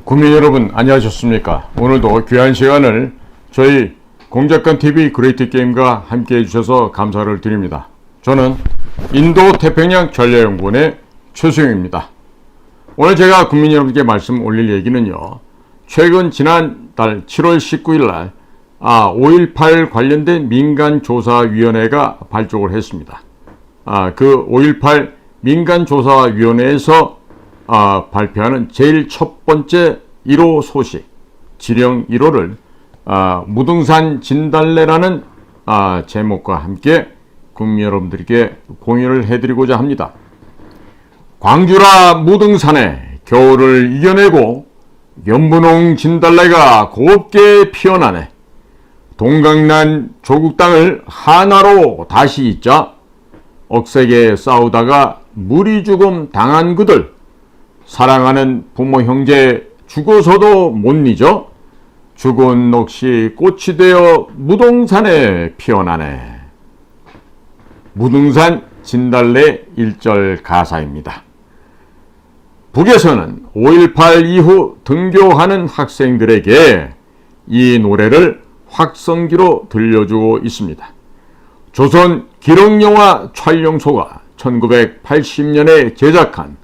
국민 여러분 안녕하셨습니까? 오늘도 귀한 시간을 저희 공작관TV 그레이트 게임과 함께 해주셔서 감사를 드립니다. 저는 인도 태평양 전략연구원의 최수영입니다. 오늘 제가 국민 여러분께 말씀 올릴 얘기는요, 최근 지난달 7월 19일 날 5.18 관련된 민간조사위원회가 발족을 했습니다. 그 5.18 민간조사위원회에서 발표하는 제일 첫 번째 1호 소식, 지령 1호를 무등산 진달래라는 제목과 함께 국민 여러분들께 공유를 해드리고자 합니다. 광주라 무등산에 겨울을 이겨내고 연분홍 진달래가 곱게 피어나네. 동강난 조국 땅을 하나로 다시 잇자. 억세게 싸우다가 무리죽음 당한 그들, 사랑하는 부모 형제 죽어서도 못 잊어. 죽은 넋이 꽃이 되어 무등산에 피어나네. 무등산 진달래 1절 가사입니다. 북에서는 5.18 이후 등교하는 학생들에게 이 노래를 확성기로 들려주고 있습니다. 조선 기록영화 촬영소가 1980년에 제작한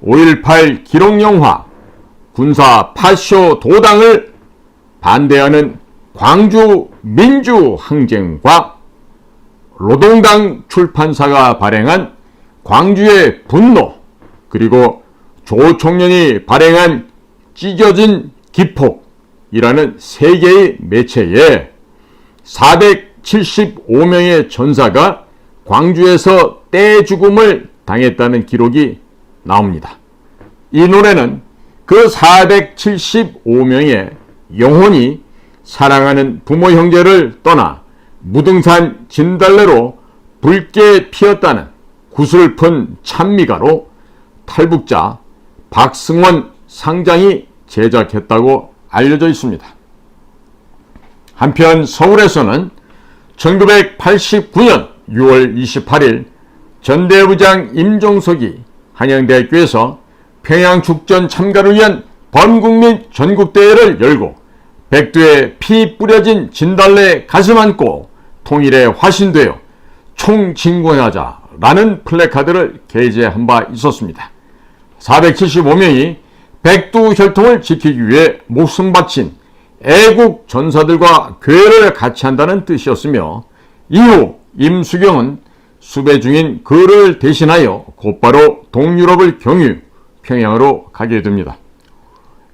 5.18 기록영화 군사 파쇼 도당을 반대하는 광주 민주항쟁과 노동당 출판사가 발행한 광주의 분노, 그리고 조총련이 발행한 찢어진 기폭이라는 세 개의 매체에 475명의 전사가 광주에서 떼죽음을 당했다는 기록이 나옵니다. 이 노래는 그 475명의 영혼이 사랑하는 부모 형제를 떠나 무등산 진달래로 붉게 피었다는 구슬픈 찬미가로 탈북자 박승원 상장이 제작했다고 알려져 있습니다. 한편 서울에서는 1989년 6월 28일 전대부장 임종석이 한양대학교에서 평양축전 참가를 위한 범국민 전국대회를 열고 백두에 피 뿌려진 진달래 가슴 안고 통일에 화신되어 총진군하자라는 플래카드를 게재한 바 있었습니다. 475명이 백두 혈통을 지키기 위해 목숨 바친 애국 전사들과 교회를 같이 한다는 뜻이었으며, 이후 임수경은 수배 중인 그를 대신하여 곧바로 동유럽을 경유 평양으로 가게 됩니다.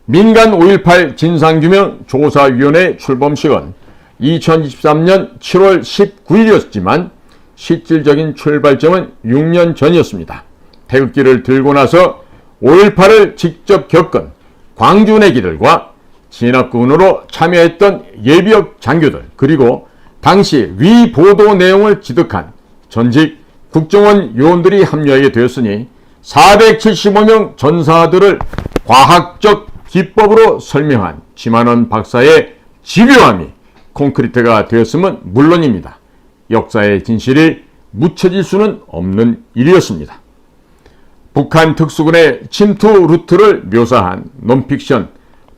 민간 5.18 진상규명 조사위원회 출범식은 2023년 7월 19일이었지만 실질적인 출발점은 6년 전이었습니다. 태극기를 들고 나서 5.18을 직접 겪은 광주 내기들과 진압군으로 참여했던 예비역 장교들, 그리고 당시 위 보도 내용을 지득한 전직 국정원 요원들이 합류하게 되었으니 475명 전사들을 과학적 기법으로 설명한 지만원 박사의 집요함이 콘크리트가 되었음은 물론입니다. 역사의 진실이 묻혀질 수는 없는 일이었습니다. 북한 특수군의 침투 루트를 묘사한 논픽션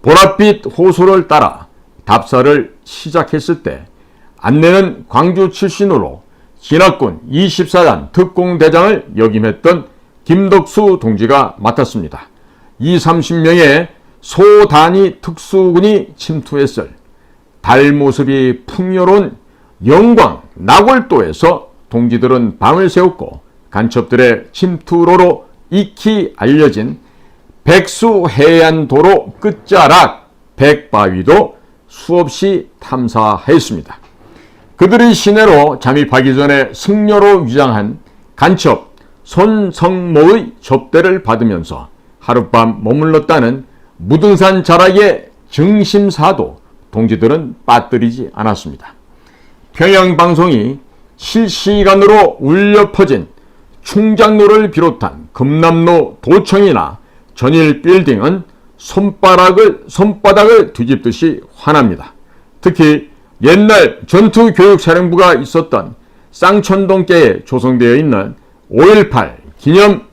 보랏빛 호수를 따라 답사를 시작했을 때 안내는 광주 출신으로 진압군 24단 특공대장을 역임했던 김덕수 동지가 맡았습니다. 30명의 소단위 특수군이 침투했을 달 모습이 풍요로운 영광 나골도에서 동지들은 밤을 새웠고 간첩들의 침투로로 익히 알려진 백수해안도로 끝자락 백바위도 수없이 탐사했습니다. 그들의 시내로 잠입하기 전에 승려로 위장한 간첩 손성모의 접대를 받으면서 하룻밤 머물렀다는 무등산 자락의 증심사도 동지들은 빠뜨리지 않았습니다. 평양방송이 실시간으로 울려 퍼진 충장로를 비롯한 금남로 도청이나 전일빌딩은 손바닥을 뒤집듯이 환합니다. 특히 옛날 전투교육사령부가 있었던 쌍천동계에 조성되어 있는 5.18 기념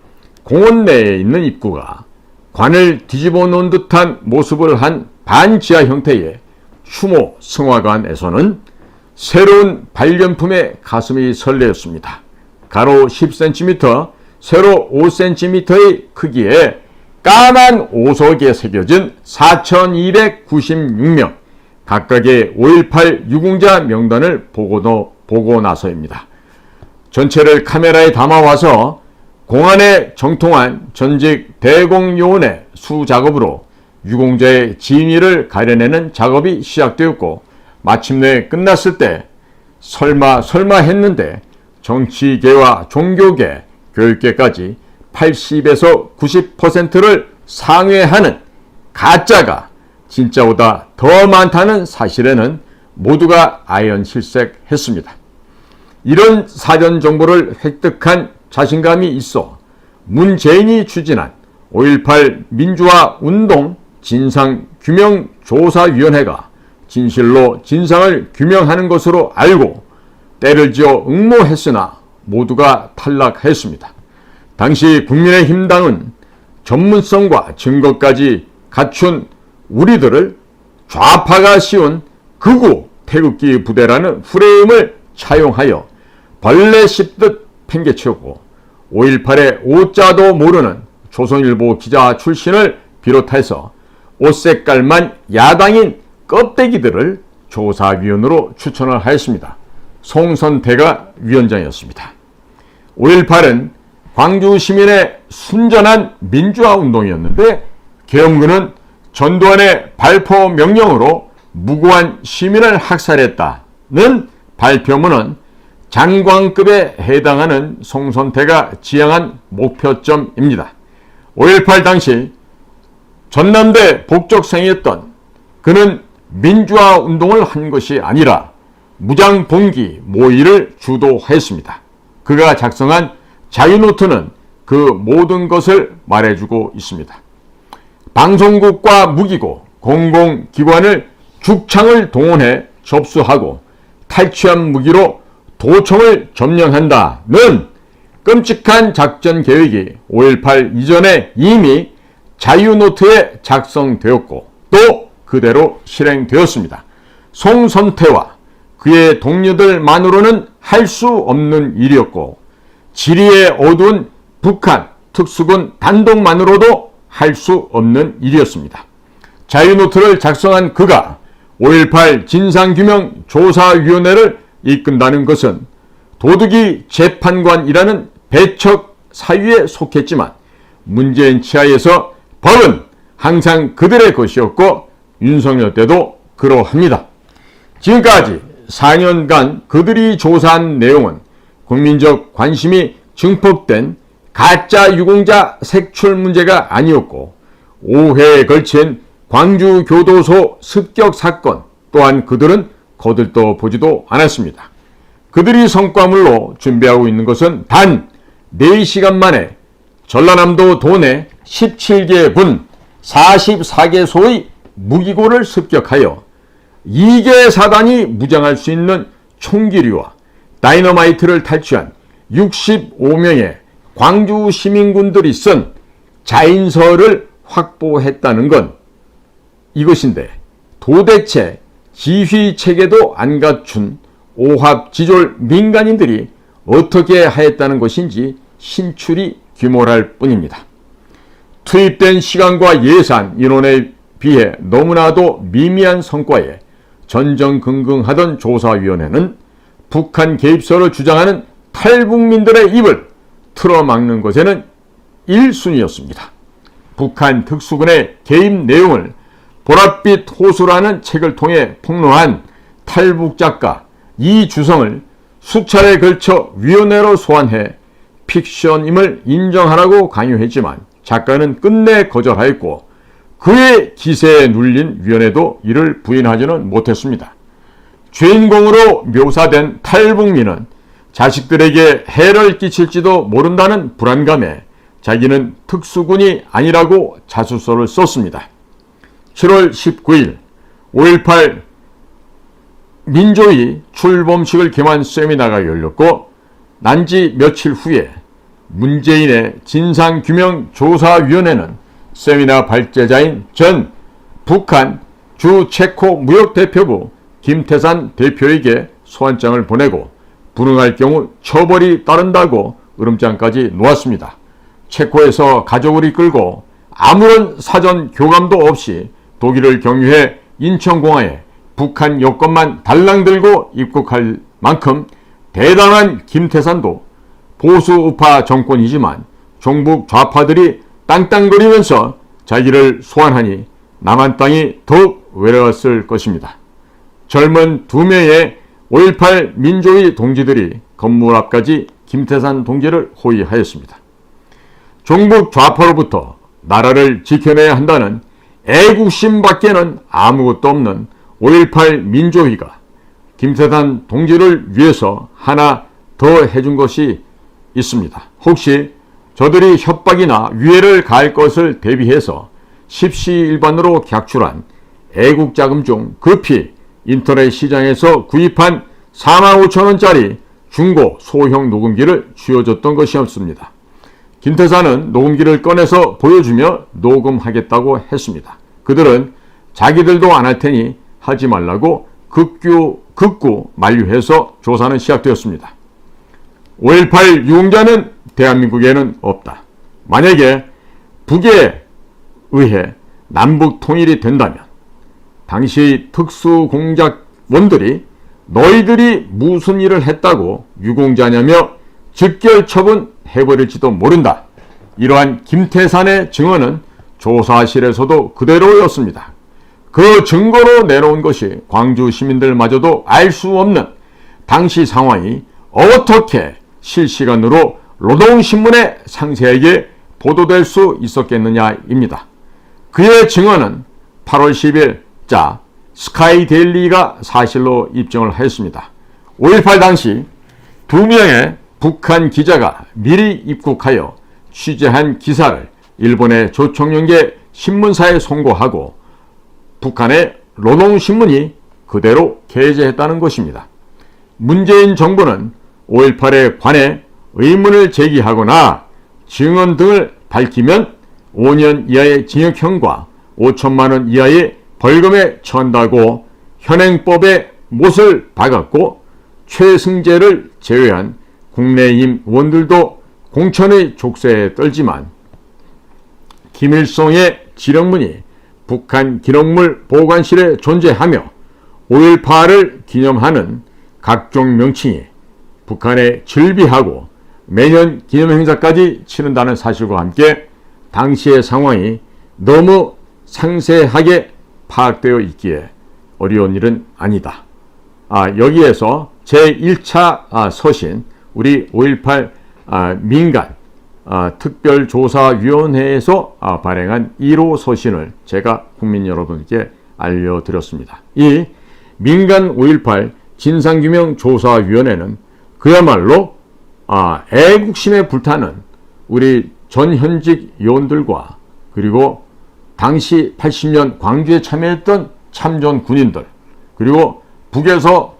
공원 내에 있는 입구가 관을 뒤집어 놓은 듯한 모습을 한 반지하 형태의 추모 승화관에서는 새로운 발견품에 가슴이 설레었습니다. 가로 10cm, 세로 5cm의 크기의 까만 오석에 새겨진 4,296명 각각의 5.18 유공자 명단을 보고 나서입니다. 전체를 카메라에 담아와서 공안에 정통한 전직 대공요원의 수작업으로 유공자의 진위를 가려내는 작업이 시작되었고, 마침내 끝났을 때 설마 했는데 정치계와 종교계, 교육계까지 80에서 90%를 상회하는 가짜가 진짜보다 더 많다는 사실에는 모두가 아연실색했습니다. 이런 사전 정보를 획득한 자신감이 있어 문재인이 추진한 5.18 민주화 운동 진상규명조사위원회가 진실로 진상을 규명하는 것으로 알고 때를 지어 응모했으나 모두가 탈락했습니다. 당시 국민의힘당은 전문성과 증거까지 갖춘 우리들을 좌파가 씌운 극우 태극기 부대라는 프레임을 차용하여 벌레 씹듯 팽개치고 5.18의 오자도 모르는 조선일보 기자 출신을 비롯해서 옷 색깔만 야당인 껍데기들을 조사위원으로 추천을 하였습니다. 송선태가 위원장이었습니다. 5.18은 광주 시민의 순전한 민주화 운동이었는데 계엄군은 전두환의 발포 명령으로 무고한 시민을 학살했다는 발표문은 장관급에 해당하는 송선태가 지향한 목표점입니다. 5.18 당시 전남대 복적생이었던 그는 민주화 운동을 한 것이 아니라 무장봉기 모의를 주도했습니다. 그가 작성한 자유노트는 그 모든 것을 말해주고 있습니다. 방송국과 무기고 공공기관을 죽창을 동원해 접수하고 탈취한 무기로 도청을 점령한다는 끔찍한 작전 계획이 5.18 이전에 이미 자유노트에 작성되었고 또 그대로 실행되었습니다. 송선태와 그의 동료들만으로는 할 수 없는 일이었고 지리에 어두운 북한 특수군 단독만으로도 할 수 없는 일이었습니다. 자유노트를 작성한 그가 5.18 진상규명조사위원회를 이끈다는 것은 도둑이 재판관이라는 배척 사유에 속했지만 문재인 치하에서 법은 항상 그들의 것이었고 윤석열 때도 그러합니다. 지금까지 4년간 그들이 조사한 내용은 국민적 관심이 증폭된 가짜 유공자 색출 문제가 아니었고 5회에 걸친 광주교도소 습격 사건 또한 그들은 거들떠 보지도 않았습니다. 그들이 성과물로 준비하고 있는 것은 단 4시간 만에 전라남도 도내 17개 군 44개소의 무기고를 습격하여 2개 사단이 무장할 수 있는 총기류와 다이너마이트를 탈취한 65명의 광주 시민군들이 쓴 자인서를 확보했다는 건 이것인데 도대체 지휘체계도 안 갖춘 오합지졸 민간인들이 어떻게 하였다는 것인지 신출이 규모할 뿐입니다. 투입된 시간과 예산, 인원에 비해 너무나도 미미한 성과에 전전긍긍하던 조사위원회는 북한 개입설을 주장하는 탈북민들의 입을 틀어막는 것에는 1순위였습니다. 북한 특수군의 개입 내용을 보랏빛 호수라는 책을 통해 폭로한 탈북 작가 이주성을 수차례 걸쳐 위원회로 소환해 픽션임을 인정하라고 강요했지만 작가는 끝내 거절하였고 그의 기세에 눌린 위원회도 이를 부인하지는 못했습니다. 주인공으로 묘사된 탈북민은 자식들에게 해를 끼칠지도 모른다는 불안감에 자기는 특수군이 아니라고 자수서를 썼습니다. 7월 19일 5.18 민조위 출범식을 겸한 세미나가 열렸고 난지 며칠 후에 문재인의 진상규명조사위원회는 세미나 발제자인 전 북한 주 체코 무역대표부 김태산 대표에게 소환장을 보내고 불응할 경우 처벌이 따른다고 으름장까지 놓았습니다. 체코에서 가족을 이끌고 아무런 사전 교감도 없이 독일을 경유해 인천공항에 북한 여권만 달랑 들고 입국할 만큼 대단한 김태산도 보수 우파 정권이지만 종북 좌파들이 땅땅거리면서 자기를 소환하니 남한 땅이 더욱 외로웠을 것입니다. 젊은 2명의 5.18 민주주의 동지들이 건물 앞까지 김태산 동지를 호위하였습니다. 종북 좌파로부터 나라를 지켜내야 한다는 애국심밖에는 아무것도 없는 5.18 민주주의가 김태산 동지를 위해서 하나 더 해준 것이 있습니다. 혹시 저들이 협박이나 위해를 가할 것을 대비해서 십시일반으로 객출한 애국자금 중 급히 인터넷 시장에서 구입한 45,000원짜리 중고 소형 녹음기를 쥐어줬던 것이 없습니다. 김태산은 녹음기를 꺼내서 보여주며 녹음하겠다고 했습니다. 그들은 자기들도 안 할 테니 하지 말라고 극구 만류해서 조사는 시작되었습니다. 5.18 유공자는 대한민국에는 없다. 만약에 북에 의해 남북 통일이 된다면 당시 특수공작원들이 너희들이 무슨 일을 했다고 유공자냐며 즉결 처분해버릴지도 모른다. 이러한 김태산의 증언은 조사실에서도 그대로였습니다. 그 증거로 내놓은 것이 광주 시민들마저도 알 수 없는 당시 상황이 어떻게 실시간으로 노동신문에 상세하게 보도될 수 있었겠느냐입니다. 그의 증언은 8월 10일 자 스카이데일리가 사실로 입증을 하였습니다. 5.18 당시 2명의 북한 기자가 미리 입국하여 취재한 기사를 일본의 조총련계 신문사에 송고하고 북한의 노동신문이 그대로 게재했다는 것입니다. 문재인 정부는 5.18에 관해 의문을 제기하거나 증언 등을 밝히면 5년 이하의 징역형과 5천만 원 이하의 벌금에 처한다고 현행법에 못을 박았고 최승재를 제외한 국내임 의원들도 공천의 족쇄에 떨지만 김일성의 지령문이 북한 기록물 보관실에 존재하며 5.18을 기념하는 각종 명칭이 북한에 즐비하고 매년 기념행사까지 치른다는 사실과 함께 당시의 상황이 너무 상세하게 파악되어 있기에 어려운 일은 아니다. 여기에서 제1차 서신 우리 5.18 민간 특별조사위원회에서 발행한 1호 서신을 제가 국민 여러분께 알려드렸습니다. 이 민간 5.18 진상규명조사위원회는 그야말로 애국심에 불타는 우리 전현직 요원들과 그리고 당시 80년 광주에 참여했던 참전 군인들 그리고 북에서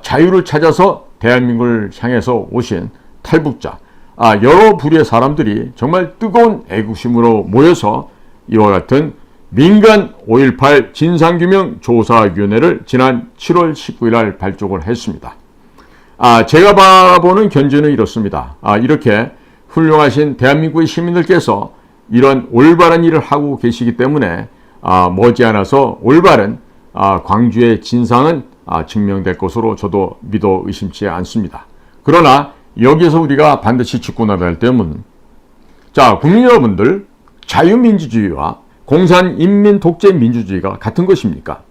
자유를 찾아서 대한민국을 향해서 오신 탈북자 여러 부류의 사람들이 정말 뜨거운 애국심으로 모여서 이와 같은 민간 5.18 진상규명조사위원회를 지난 7월 19일 날 발족을 했습니다. 제가 바라보는 견지는 이렇습니다. 이렇게 훌륭하신 대한민국의 시민들께서 이런 올바른 일을 하고 계시기 때문에 머지않아서 올바른 광주의 진상은 증명될 것으로 저도 믿어 의심치 않습니다. 그러나 여기에서 우리가 반드시 짚고 나가야 할 점은 국민 여러분들 자유민주주의와 공산인민독재민주주의가 같은 것입니까?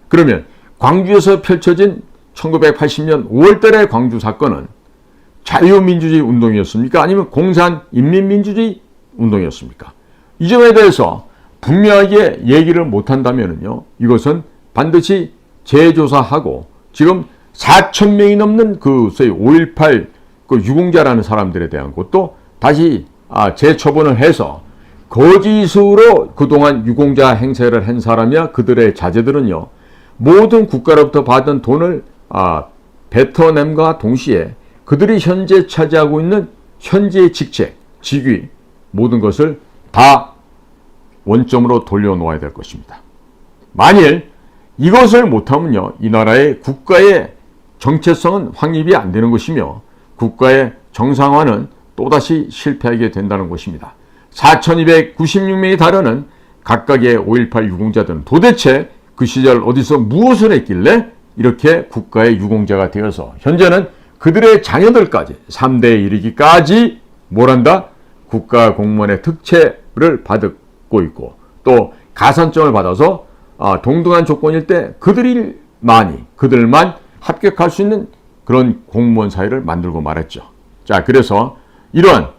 그러면 광주에서 펼쳐진 1980년 5월달의 광주 사건은 자유민주주의 운동이었습니까? 아니면 공산인민민주주의 운동이었습니까? 이 점에 대해서 분명하게 얘기를 못한다면요, 이것은 반드시 재조사하고 지금 4,000명이 넘는 소위 5.18 유공자라는 사람들에 대한 것도 다시 재처분을 해서 거짓으로 그동안 유공자 행세를 한 사람이야 그들의 자제들은요, 모든 국가로부터 받은 돈을 뱉어냄과 동시에 그들이 현재 차지하고 있는 현재의 직책, 직위 모든 것을 다 원점으로 돌려놓아야 될 것입니다. 만일 이것을 못하면요, 이 나라의 국가의 정체성은 확립이 안 되는 것이며 국가의 정상화는 또다시 실패하게 된다는 것입니다. 4,296명이 다루는 각각의 5.18 유공자들은 도대체 그 시절 어디서 무엇을 했길래 이렇게 국가의 유공자가 되어서 현재는 그들의 자녀들까지 3대에 이르기까지 뭘 한다? 국가 공무원의 특채를 받고 있고 또 가산점을 받아서 동등한 조건일 때 그들만 합격할 수 있는 그런 공무원 사회를 만들고 말았죠. 자, 그래서 이러한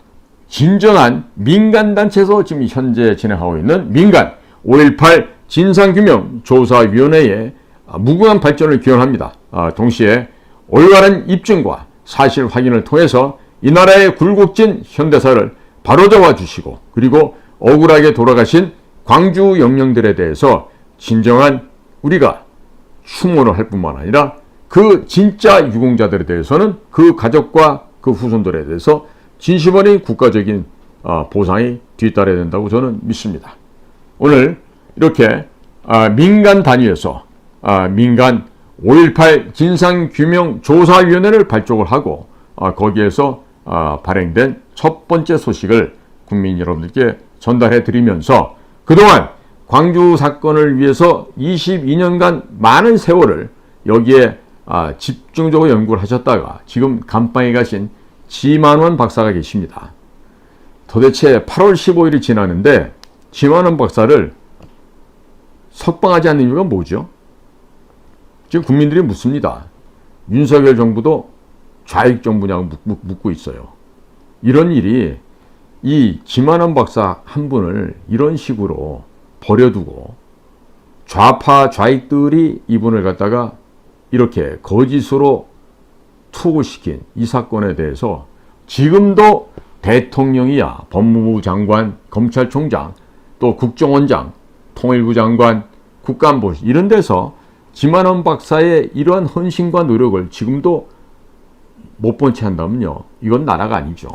진정한 민간단체에서 지금 현재 진행하고 있는 민간 5.18 진상규명조사위원회의 무궁한 발전을 기원합니다. 동시에 올바른 입증과 사실 확인을 통해서 이 나라의 굴곡진 현대사를 바로잡아 주시고 그리고 억울하게 돌아가신 광주 영령들에 대해서 진정한 우리가 추모를 할 뿐만 아니라 그 진짜 유공자들에 대해서는 그 가족과 그 후손들에 대해서 진심 어린 국가적인 보상이 뒤따라야 된다고 저는 믿습니다. 오늘 이렇게 민간 단위에서 민간 5.18 진상규명조사위원회를 발족을 하고 거기에서 발행된 첫 번째 소식을 국민 여러분들께 전달해 드리면서 그동안 광주 사건을 위해서 22년간 많은 세월을 여기에 집중적으로 연구를 하셨다가 지금 감방에 가신 지만원 박사가 계십니다. 도대체 8월 15일이 지났는데 지만원 박사를 석방하지 않는 이유가 뭐죠? 지금 국민들이 묻습니다. 윤석열 정부도 좌익 정부냐고 묻고 있어요. 이런 일이 이 지만원 박사 한 분을 이런 식으로 버려두고 좌파 좌익들이 이분을 갖다가 이렇게 거짓으로 투옥을 시킨 이 사건에 대해서 지금도 대통령이야 법무부 장관, 검찰총장, 또 국정원장, 통일부 장관, 국가안보 이런 데서 지만원 박사의 이러한 헌신과 노력을 지금도 못 본 채 한다면요. 이건 나라가 아니죠.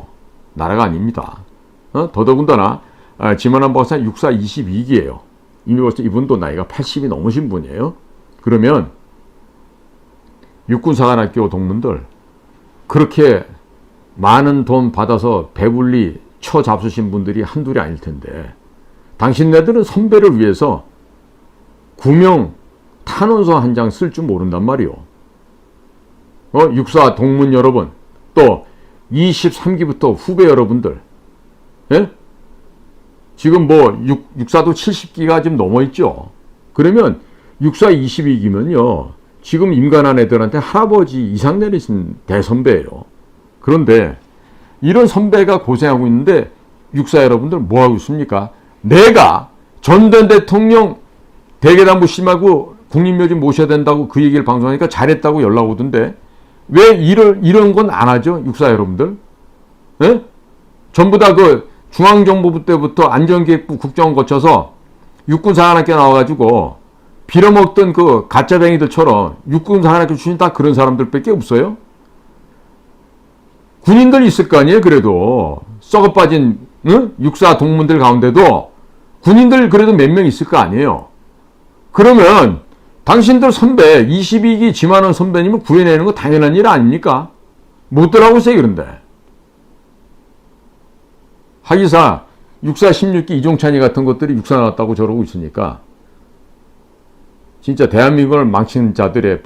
나라가 아닙니다. 더더군다나 지만원 박사 육사 22기예요. 이미 벌써 이분도 나이가 80이 넘으신 분이에요. 그러면 육군사관학교 동문들 그렇게 많은 돈 받아서 배불리 처 잡수신 분들이 한둘이 아닐 텐데 당신네들은 선배를 위해서 구명 탄원서 한 장 쓸 줄 모른단 말이오. 육사 동문 여러분, 또 23기부터 후배 여러분들, 예? 지금 육사도 70기가 좀 넘어있죠. 그러면 육사 22기면요. 지금 임관한 애들한테 할아버지 이상 내리신 대선배예요. 그런데 이런 선배가 고생하고 있는데 육사 여러분들 뭐하고 있습니까? 내가 전전 대통령 대계단부 심하고 국립묘지 모셔야 된다고 그 얘기를 방송하니까 잘했다고 연락 오던데 왜 이런 건 안 하죠? 육사 여러분들? 예? 전부 다 그 중앙정보부 때부터 안전기획부 국정원 거쳐서 육군사관학교 나와가지고 빌어먹던 그 가짜뱅이들처럼 육군사관학교 출신 다 그런 사람들밖에 없어요? 군인들 있을 거 아니에요? 그래도 썩어빠진 육사 동문들 가운데도 군인들 그래도 몇 명 있을 거 아니에요? 그러면 당신들 선배 22기 지만원 선배님을 구해내는 거 당연한 일 아닙니까? 못들하고 있어요. 그런데 하기사 육사 16기 이종찬이 같은 것들이 육사 나왔다고 저러고 있으니까 진짜 대한민국을 망치는 자들의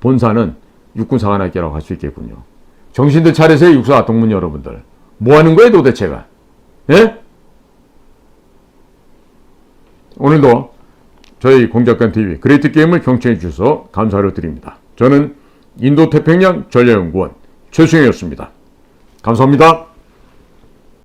본사는 육군사관학교라고 할 수 있겠군요. 정신들 차리세요. 육사 동문 여러분들. 뭐 하는 거예요 도대체가? 예? 오늘도 저희 공작관TV 그레이트 게임을 경청해 주셔서 감사를 드립니다. 저는 인도태평양 전략연구원 최승현이었습니다. 감사합니다.